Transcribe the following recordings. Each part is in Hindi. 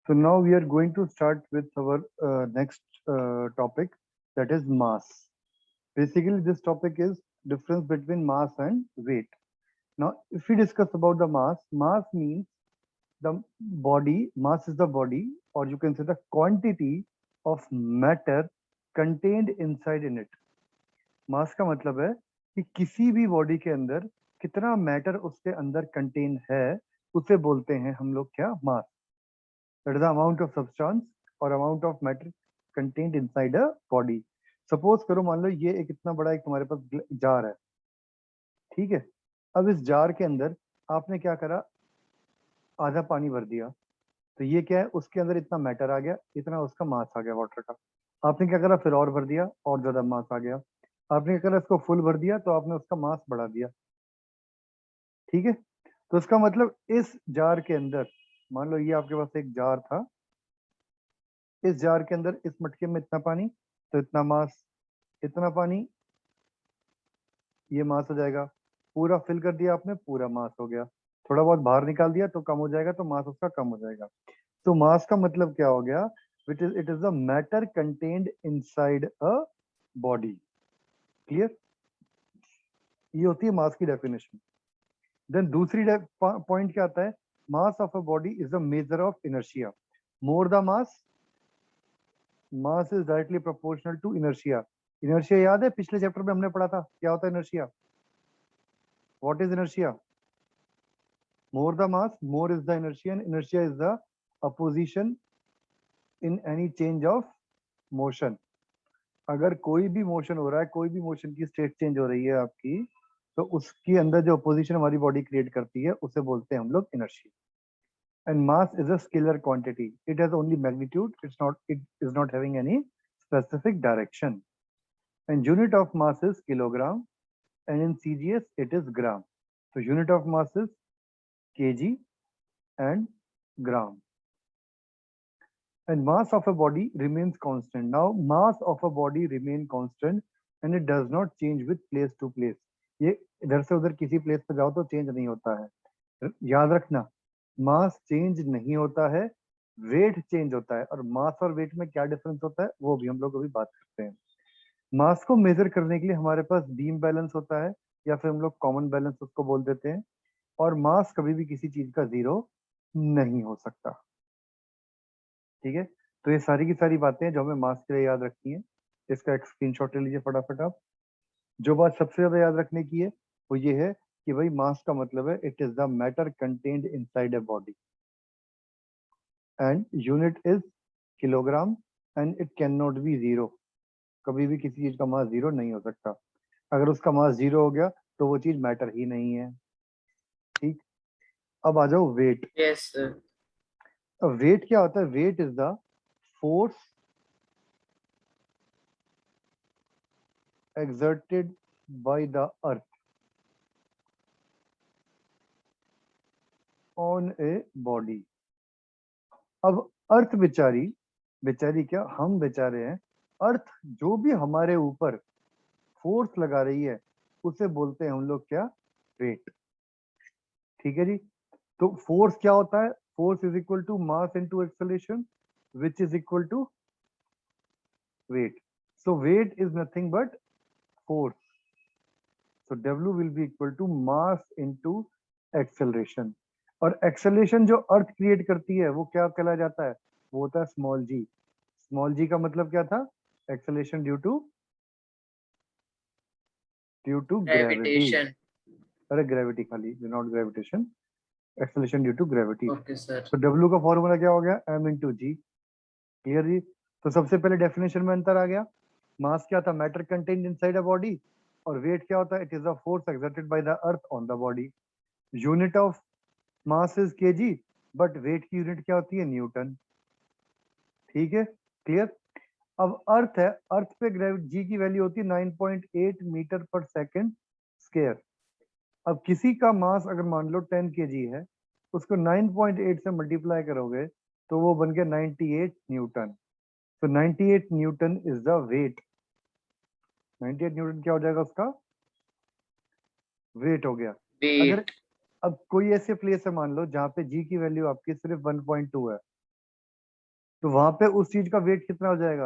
So now we are going to start with our next topic, that is mass. Basically, this topic is difference between mass and weight. Now, if we discuss about the mass means the body, mass is the body, or you can say the quantity of matter contained inside in it. मास का मतलब है कि किसी भी बॉडी के अंदर कितना मैटर उसके अंदर कंटेन है, उसे बोलते हैं हम लोग क्या, मास. That is the amount of substance or amount of matter contained inside a body. Suppose करो, मान लो ये एक इतना बड़ा एक तुम्हारे पास जार है, ठीक है. अब इस जार के अंदर आपने क्या करा, आधा पानी भर दिया, तो ये क्या है, उसके अंदर इतना मैटर आ गया, इतना उसका मास आ गया वाटर का. आपने क्या करा, फिर और भर दिया, और ज्यादा मास आ गया. आपने क्या करा, इसको फुल भर दिया, तो आपने उसका मास बढ़ा दिया. ठीक है. तो इसका मतलब इस जार के अंदर, मान लो ये आपके पास एक जार था, इस जार के अंदर इस मटके में इतना पानी, तो इतना मास, इतना पानी, ये मास हो जाएगा. पूरा फिल कर दिया आपने, पूरा मास हो गया. थोड़ा बहुत बाहर निकाल दिया तो कम हो जाएगा, तो मास उसका कम हो जाएगा. तो मास का मतलब क्या हो गया, it is the matter contained inside a body. Clear. ये होती है मास की डेफिनेशन. देन दूसरी पॉइंट क्या आता है, mass of a body is the measure of inertia. More the mass is directly proportional to inertia. Inertia याद है, पिछले चैप्टर में हमने पढ़ा था, क्या होता है inertia. What is inertia. More the mass, more is the inertia, and inertia is the opposition in any change of motion. अगर कोई भी मोशन हो रहा है, कोई भी मोशन की स्टेट चेंज हो रही है आपकी, तो उसके अंदर जो अपोजिशन हमारी बॉडी क्रिएट करती है, उसे बोलते हैं हम लोग inertia. And mass is a scalar quantity. It has only magnitude. It is not having any specific direction. And unit of mass is kilogram, and in CGS it is gram. So unit of mass is kg and gram. And mass of a body remains constant. Now mass of a body remain constant, and it does not change with place to place. ये इधर से उधर किसी प्लेस पे जाओ तो चेंज नहीं होता है. याद रखना, मास चेंज नहीं होता है, वेट चेंज होता है. और मास और वेट में क्या डिफरेंस होता है, वो भी हम लोग अभी बात करते हैं. मास को मेजर करने के लिए हमारे पास बीम बैलेंस होता है, या फिर हम लोग कॉमन बैलेंस उसको बोल देते हैं. और मास कभी भी किसी चीज का जीरो नहीं हो सकता. ठीक है. तो ये सारी की सारी बातें हैं जो हमें मास के लिए याद रखनी है. इसका एक स्क्रीनशॉट ले लीजिए फटाफट आप. जो बात सबसे ज्यादा याद रखने की है वो ये है कि भाई मास का मतलब है it is the matter contained inside a body, and unit is kilogram, and it can not be zero. कभी भी किसी चीज का मास जीरो नहीं हो सकता. अगर उसका मास जीरो हो गया तो वो चीज मैटर ही नहीं है. ठीक. अब आ जाओ वेट. Yes, sir. अब वेट क्या होता है, weight is the force exerted by the earth on a body. अब अर्थ बेचारी, बेचारी क्या, हम बेचारे हैं. अर्थ जो भी हमारे ऊपर फोर्स लगा रही है, उसे बोलते हैं हम लोग क्या, वेट. ठीक है जी. तो फोर्स क्या होता है, force is equal to mass into acceleration, which is equal to weight. So weight is nothing but force. So W will be equal to mass into acceleration. और acceleration जो अर्थ क्रिएट करती है वो क्या कहला जाता है, वो होता है स्मॉल जी. स्मॉल जी का मतलब क्या था, acceleration due to gravity. Gravitation. अरे ग्रेविटी खाली, not gravitation, acceleration due to gravity. Okay, sir. तो W का फॉर्मूला क्या हो गया, m into g. क्लियर जी. तो सबसे पहले डेफिनेशन में अंतर आ गया. मास क्या था, matter contained inside a body. और वेट क्या होता है, it is the force exerted by the earth on the body. Unit of mass is kg, but weight की यूनिट क्या होती है, न्यूटन. ठीक है. क्लियर. अब अर्थ है, अर्थ पे ग्रेविटी जी की वैल्यू होती है 9.8 मीटर पर सेकंड स्क्वायर. अब किसी का मास अगर मान लो 10 केजी है, उसको 9.8 से मल्टीप्लाई करोगे तो वो बन गया 98 न्यूटन. तो 98 newton is the weight. 98 newton क्या हो जाएगा, उसका वेट हो गया. अगर Weight. अब कोई ऐसे प्लेस है मान लो जहाँ पे जी की वैल्यू आपकी सिर्फ 1.2 है, तो वहां पे उस चीज का वेट कितना हो जाएगा?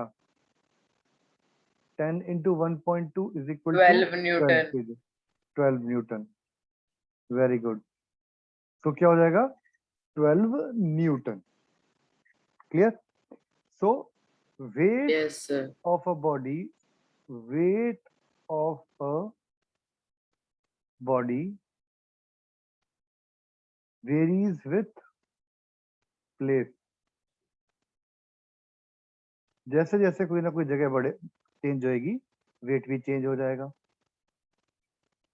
10 into 1.2 is equal to 12 12 newton. kg, 12 newton. Very good. तो क्या हो जाएगा? 12 newton. Clear? So weight yes sir. of a body, weight of a body varies with place। जैसे जैसे कोई ना कोई जगह बढ़े चेंज होएगी, वेट भी चेंज हो जाएगा।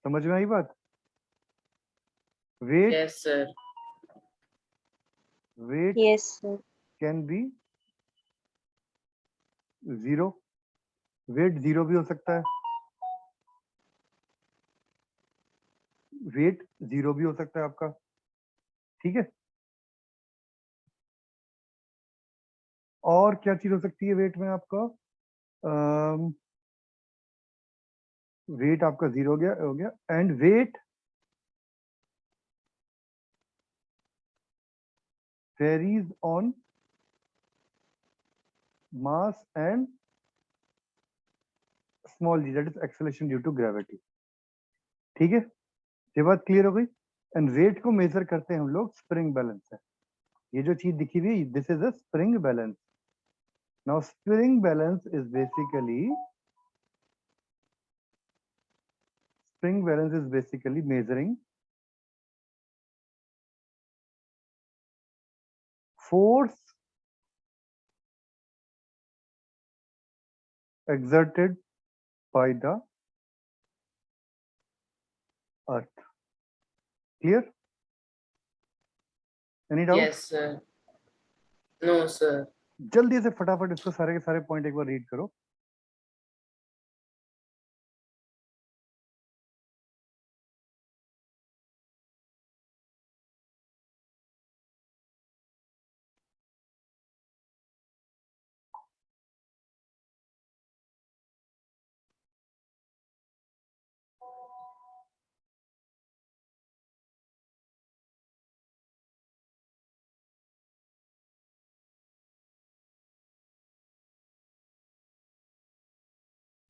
समझ में आई बात? Weight yes sir. Weight Yes, sir. Can be zero, weight zero भी हो सकता है, वेट जीरो भी हो सकता है आपका। ठीक है? और क्या चीज हो सकती है वेट में आपका? वेट आपका जीरो हो गया and weight varies on mass and small g, that is acceleration due to gravity. ठीक है? ये बात क्लियर हो गई। एंड वेट को मेजर करते हैं हम लोग स्प्रिंग बैलेंस से। ये जो चीज दिखी हुई, this is a spring balance. Now spring balance is basically measuring force exerted by the earth। clear? any doubt? Yes sir. No sir. जल्दी से फटाफट इसको सारे के सारे पॉइंट एक बार रीड करो।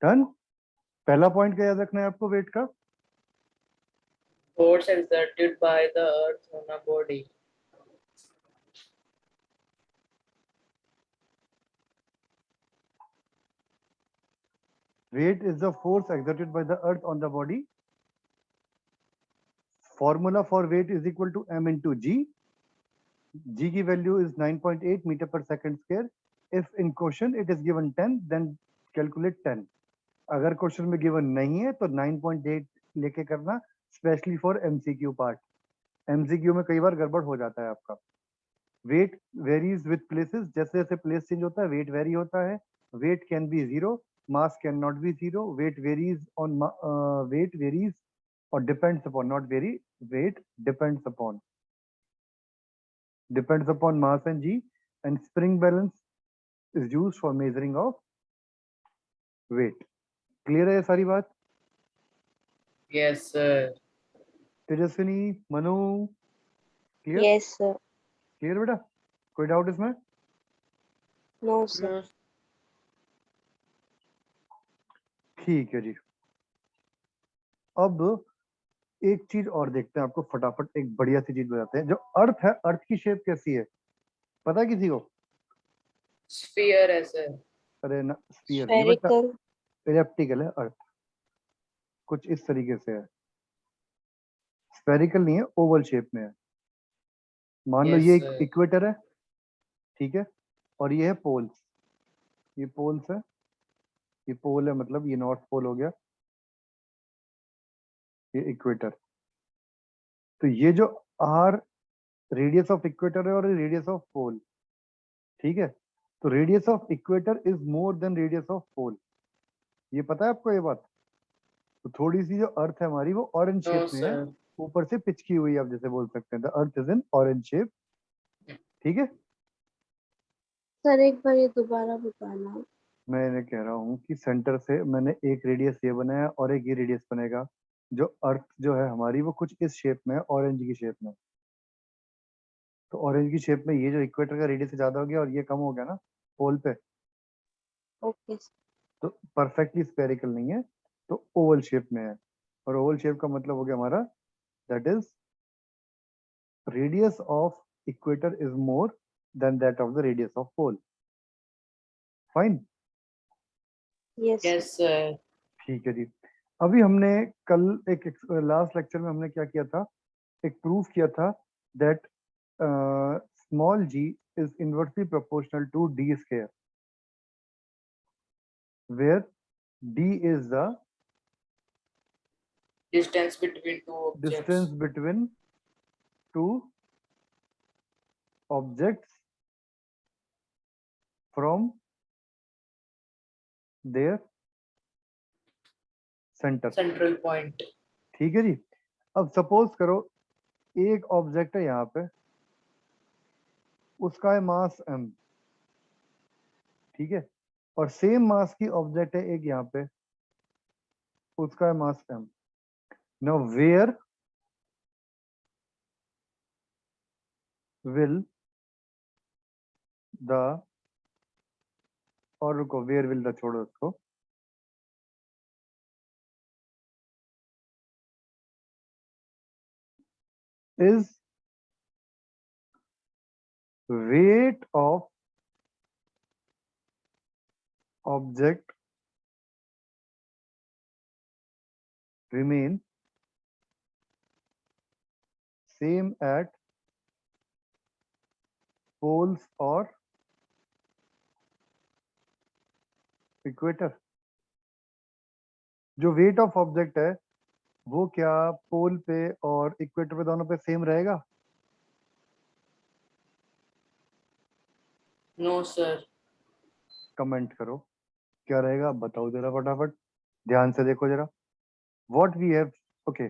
डन। पहला पॉइंट क्या याद रखना है आपको वेट का? Force exerted by the earth on a body। weight is the force exerted by the earth on the body। formula for weight is equal to m into g। g की वैल्यू is 9.8 मीटर पर second square. if in question it is given 10 then calculate 10। अगर क्वेश्चन में गिवन नहीं है तो 9.8 लेके करना, specially for MCQ part. MCQ में कई बार गड़बड़ हो जाता है आपका। वेट वेरीज विथ प्लेसेस, जैसे जैसे प्लेस चेंज होता है वेट वेरी होता है। Weight can be zero, mass can not be zero. Weight varies on weight varies और depends upon, not vary, weight depends upon mass and g. And spring balance is used for measuring of weight. Clear है ये सारी बात? Yes sir. Tejaswini, Manu, clear? Yes, sir. Clear बेटा? कोई डाउट इसमें? No, sir. नो। ठीक है जी। अब एक चीज और देखते हैं, आपको फटाफट एक बढ़िया सी चीज बताते हैं। जो अर्थ है, अर्थ की शेप कैसी है पता है किसी को? स्फीयर है सर। अरे ना, स्फीयर नहीं बेटा, Spherical. इलिप्टिकल है अर्थ। कुछ इस तरीके से है, स्फेरिकल नहीं है, ओवल शेप में है। मान लो यस ये सर। इक्वेटर है, ठीक है, और ये है पोल्स। ये पोल्स है, ये पोल है, मतलब ये नॉर्थ पोल हो गया, ये इक्वेटर। तो ये जो आर रेडियस ऑफ इक्वेटर है और रेडियस ऑफ पोल, ठीक है। तो radius of equator is more than radius of pole. ये पता है आपको ये बात? तो थोड़ी सी जो अर्थ है हमारी वो ऑरेंज नो शेप में है, सर। ऊपर से पिचकी हुई, आप जैसे बोल सकते हैं the earth is in orange shape. ठीक है? सर एक बार ये दोबारा बताना। मैं कह रहा हूँ कि सेंटर से मैंने एक रेडियस ये बनाया और एक ये रेडियस बनेगा। जो अर्थ जो है हमारी वो कुछ इस शेप में है, ऑरेंज की शेप में। तो ऑरेंज की शेप में ये जो इक्वेटर का रेडियस ज्यादा हो गया और ये कम हो गया ना पोल पे, ओके सर। तो परफेक्टली स्फेरिकल नहीं है, तो ओवल शेप में है। और ओवल शेप का मतलब हो गया हमारा that is radius of equator is more than that of the radius of pole. Fine. Yes Yes, sir. ठीक है जी। अभी हमने कल एक लास्ट लेक्चर में हमने क्या किया था, एक प्रूफ किया था that small g is inversely proportional to d square, where d is the Distance between two objects. distance between two objects from their center। Central point. ठीक है जी। अब सपोज करो एक ऑब्जेक्ट है यहाँ पे, उसका है मास m, ठीक है, और सेम मास की ऑब्जेक्ट है एक यहाँ पे, उसका है mass m। Now where will the, और रुको, वेयर विल द छोड़ो उसको, is weight of object remain same at poles or equator। जो वेट ऑफ ऑब्जेक्ट है वो क्या पोल पे और इक्वेटर पे दोनों पे सेम रहेगा? No, sir. कमेंट करो क्या रहेगा, बताओ जरा फटाफट, ध्यान से देखो जरा। व्हाट वी हैव, ओके,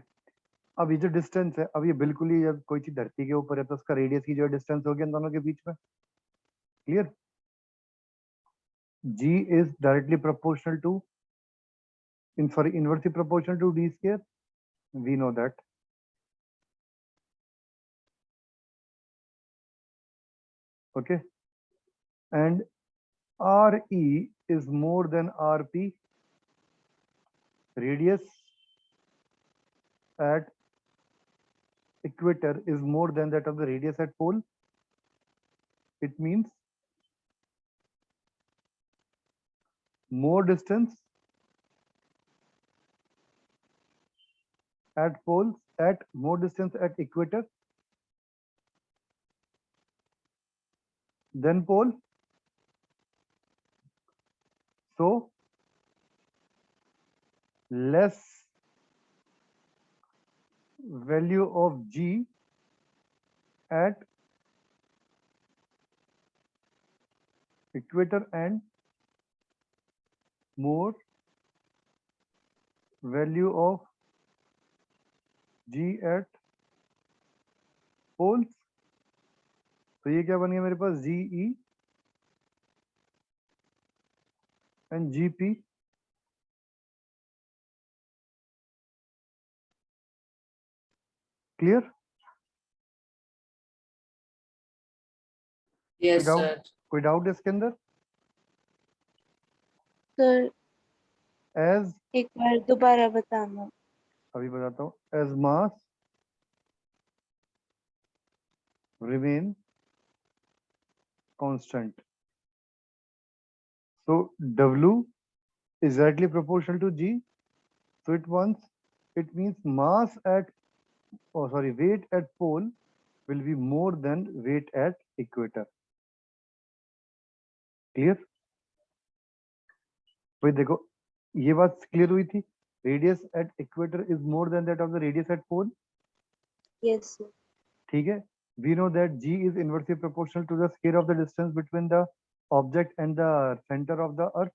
अब ये जो डिस्टेंस है, अब ये बिल्कुल ही, जब कोई चीज धरती के ऊपर है तो उसका रेडियस की जो डिस्टेंस होगी इन दोनों के बीच में, clear, g is directly proportional to, inversely proportional to d square, we know that। okay, and re is more than rp, radius at equator is more than that of the radius at pole। It means more distance at poles, at more distance at equator than pole, so less value of g at equator and more value of g at poles। तो ये क्या बन गया मेरे पास, GE and GP। Clear? Yes, doubt, sir. कोई डाउट इसके अंदर? सर एज, एक बार दोबारा बताना। अभी बताता हूँ, as mass remain constant, so W is directly proportional to G, so it means mass at, oh sorry, weight at pole will be more than weight at equator। Clear? भाई देखो, ये बात क्लियर हुई थी, radius at equator is more than that of the radius at pole. Yes sir. ठीक है, we know that g is inversely proportional to the square of the distance between the object and the center of the earth,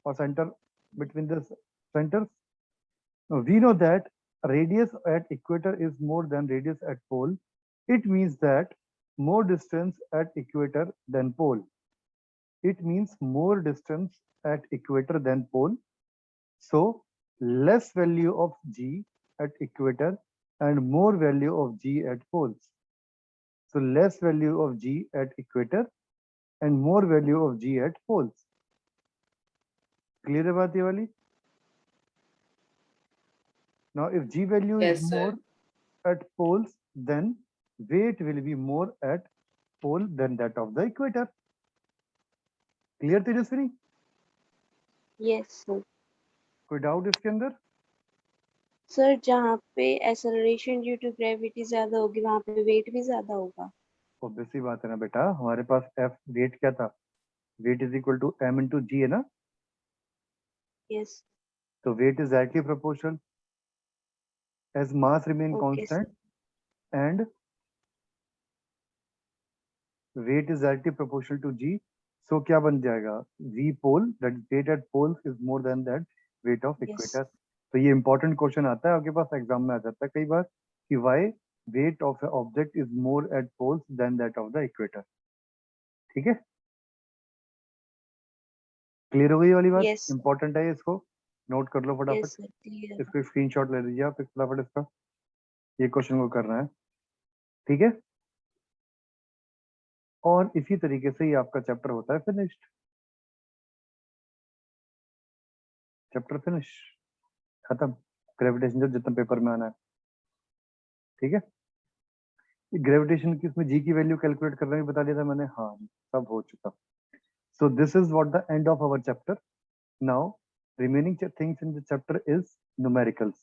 or center between the centers। Now, we know that radius at equator is more than radius at pole, it means that more distance at equator than pole, it means more distance at equator than pole, so less value of g at equator and more value of g at poles। So less value of G at equator and more value of G at poles. Clear है बात ये वाली? Now if G value is Yes, sir. more at poles, then weight will be more at pole than that of the equator. Clear Tejaswini? Yes sir. कोई डाउट इसके अंदर? सर जहाँ पे एक्सेलरेशन ड्यू टू ग्रेविटी ज्यादा होगी वहाँ पे वेट भी ज्यादा होगा। ऑब्वियसली बात है ना बेटा, हमारे पास F वेट क्या था? Weight is equal to m into g है ना? यस। तो weight is directly proportional as mass remain okay sir. constant and weight is directly proportional to g. So क्या बन जाएगा? V pole, that weight at poles is more than that weight of yes. equator. तो ये important question आता है आपके पास एग्जाम में आ जाता है कई बार कि why weight of an object is more at poles than that of the equator. ठीक है? क्लियर हो गई ये वाली बात? यस। इंपॉर्टेंट है, इसको नोट कर लो फटाफट, यस सर क्लियर। इसको स्क्रीनशॉट ले लीजिए आप फटाफट इसका, ये क्वेश्चन को करना है, ठीक है? और इसी तरीके से ये आपका चैप्टर होता है फिनिश्ड, चैप्टर फिनिश, खत्म। ग्रेविटेशन जब जितना पेपर में आना है, ठीक है? ग्रेविटेशन की इसमें जी की वैल्यू कैलकुलेट करना भी बता दिया था मैंने, हाँ सब हो चुका। So this is what the end of our chapter. Now remaining things in the chapter is numericals.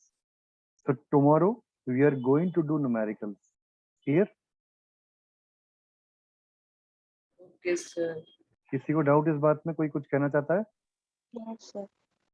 So tomorrow we are going to do numericals. Clear? Okay, sir. किसी को डाउट इस बात में, कोई कुछ कहना चाहता है? Yes sir.